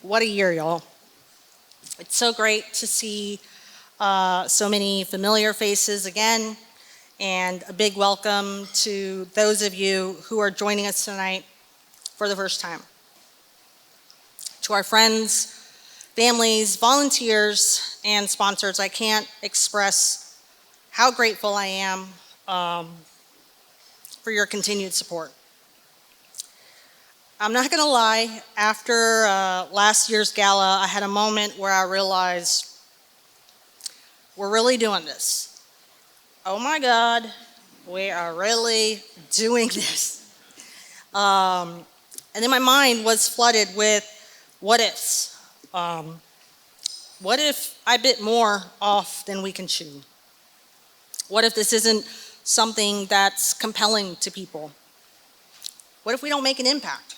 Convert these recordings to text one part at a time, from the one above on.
What a year, y'all. It's so great to see so many familiar faces again, and a big welcome to those of you who are joining us tonight for the first time. To our friends, families, volunteers, and sponsors, I can't express how grateful I am for your continued support. I'm not gonna lie, after last year's gala, I had a moment where I realized we're really doing this. Oh my God, we are really doing this. And then my mind was flooded with what ifs. What if I bit more off than we can chew? What if this isn't something that's compelling to people? What if we don't make an impact?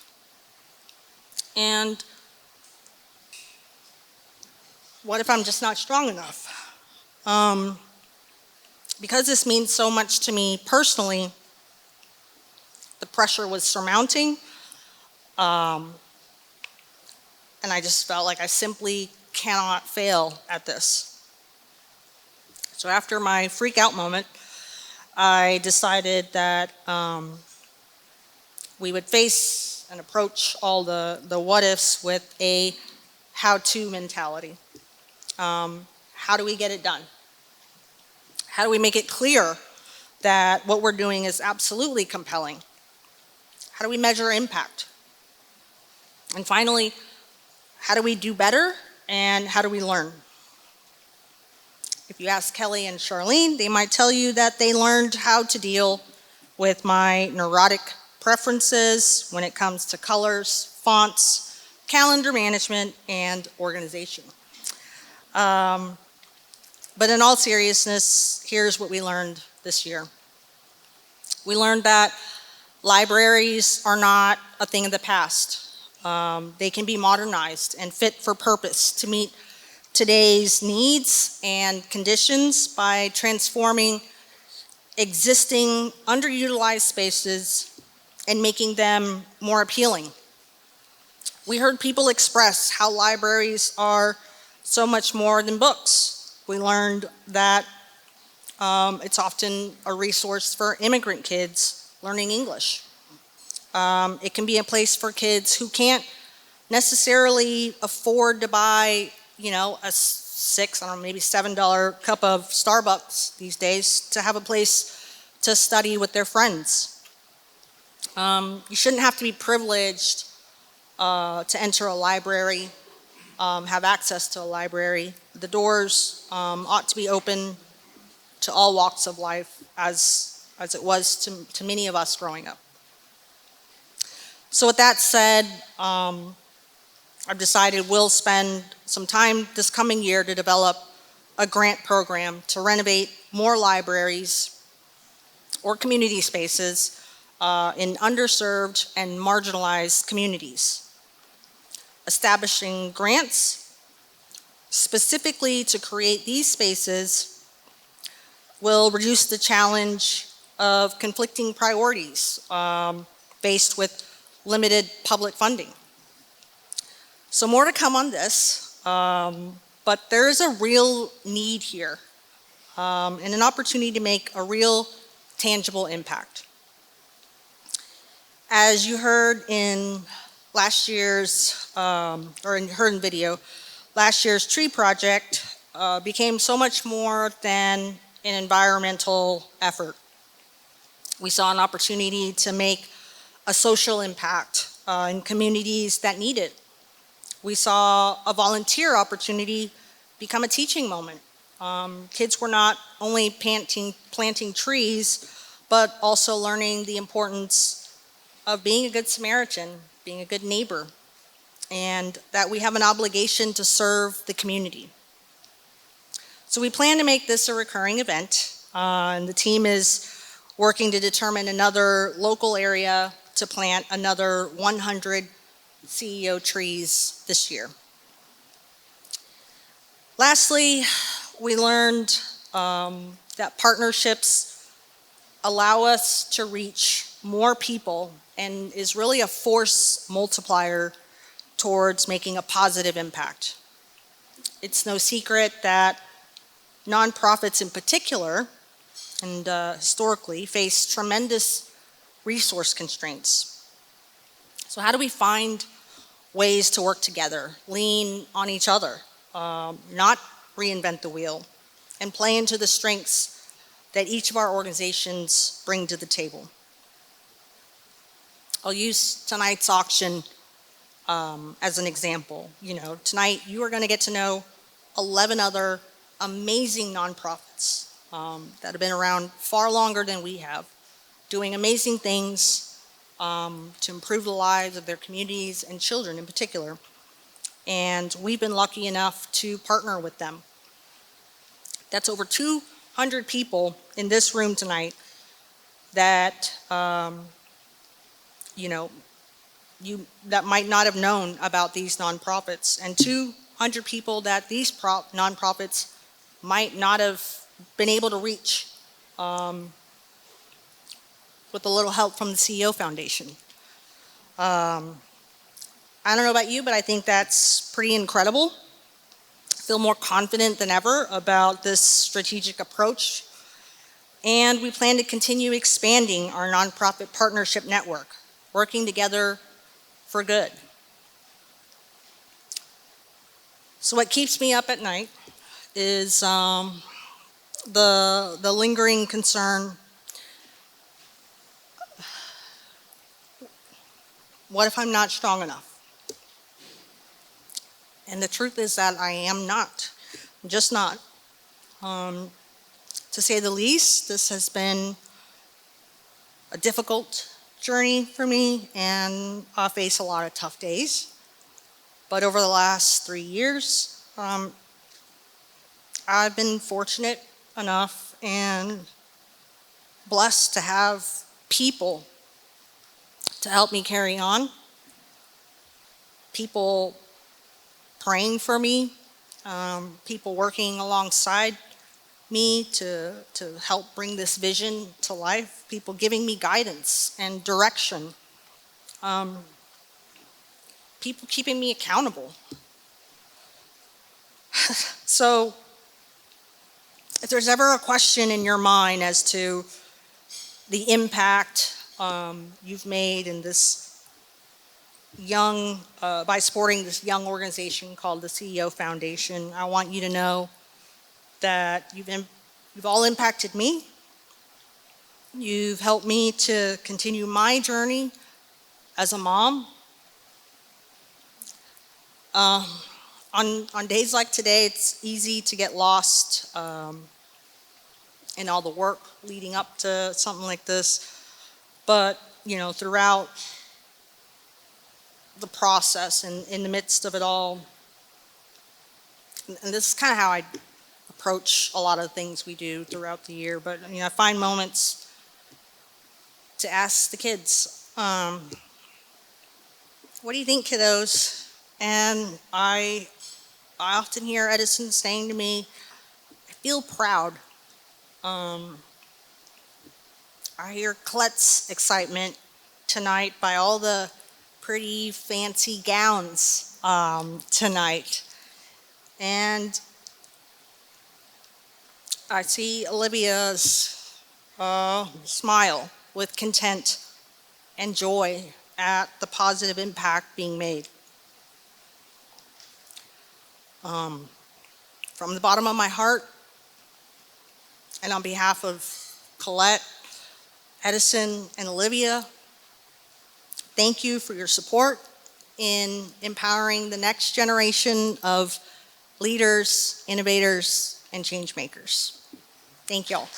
And what if I'm just not strong enough? Because this means so much to me personally, the pressure was surmounting, and I just felt like I simply cannot fail at this. So after my freak out moment, I decided that we would face and approach all the what ifs with a how-to mentality. How do we get it done? How do we make it clear that what we're doing is absolutely compelling? How do we measure impact? And finally, how do we do better and how do we learn? If you ask Kelly and Charlene, they might tell you that they learned how to deal with my neurotic preferences when it comes to colors, fonts, calendar management, and organization. But in all seriousness, here's what we learned this year. We learned that libraries are not a thing of the past. They can be modernized and fit for purpose to meet today's needs and conditions by transforming existing underutilized spaces and making them more appealing. We heard people express how libraries are so much more than books. We learned that it's often a resource for immigrant kids learning English. It can be a place for kids who can't necessarily afford to buy, a maybe $7 cup of Starbucks these days, to have a place to study with their friends. You shouldn't have to be privileged to enter a library, have access to a library. The doors ought to be open to all walks of life, as it was to many of us growing up. So with that said, I've decided we'll spend some time this coming year to develop a grant program to renovate more libraries or community spaces in underserved and marginalized communities. Establishing grants specifically to create these spaces will reduce the challenge of conflicting priorities faced with limited public funding. So more to come on this, but there is a real need here and an opportunity to make a real tangible impact. As you heard in last year's, heard in video, last year's tree project became so much more than an environmental effort. We saw an opportunity to make a social impact in communities that need it. We saw a volunteer opportunity become a teaching moment. Kids were not only planting trees, but also learning the importance of being a good Samaritan, being a good neighbor, and that we have an obligation to serve the community. So we plan to make this a recurring event, and the team is working to determine another local area to plant another 100 CEO trees this year. Lastly, we learned that partnerships allow us to reach more people and is really a force multiplier towards making a positive impact. It's no secret that nonprofits in particular, and historically, face tremendous resource constraints. So how do we find ways to work together, lean on each other, not reinvent the wheel, and play into the strengths that each of our organizations bring to the table? I'll use tonight's auction as an example. Tonight you are going to get to know 11 other amazing nonprofits that have been around far longer than we have, doing amazing things to improve the lives of their communities and children in particular. And we've been lucky enough to partner with them. That's over 200 people in this room tonight that that might not have known about these nonprofits, and 200 people that these nonprofits might not have been able to reach with a little help from the CEO Foundation. I don't know about you, but I think that's pretty incredible. I feel more confident than ever about this strategic approach, and we plan to continue expanding our nonprofit partnership network, working together for good. So what keeps me up at night is the lingering concern. What if I'm not strong enough? And the truth is that I am not. I'm just not. To say the least, this has been a difficult journey for me, and I face a lot of tough days. But over the last 3 years, I've been fortunate enough and blessed to have people to help me carry on, people praying for me, people working alongside me to help bring this vision to life, people giving me guidance and direction, people keeping me accountable. So if there's ever a question in your mind as to the impact you've made in this by supporting this young organization called the CEO Foundation, I want you to know that you've all impacted me. You've helped me to continue my journey as a mom. On days like today, it's easy to get lost in all the work leading up to something like this. But, throughout the process and in the midst of it all, and this is kind of how I approach a lot of things we do throughout the year, but I find moments to ask the kids, what do you think, kiddos? And I often hear Edison saying to me, I feel proud. I hear Colette's excitement tonight by all the pretty fancy gowns tonight. And I see Olivia's smile with content and joy at the positive impact being made. From the bottom of my heart, and on behalf of Colette, Edison, and Olivia, thank you for your support in empowering the next generation of leaders, innovators, and change makers. Thank y'all.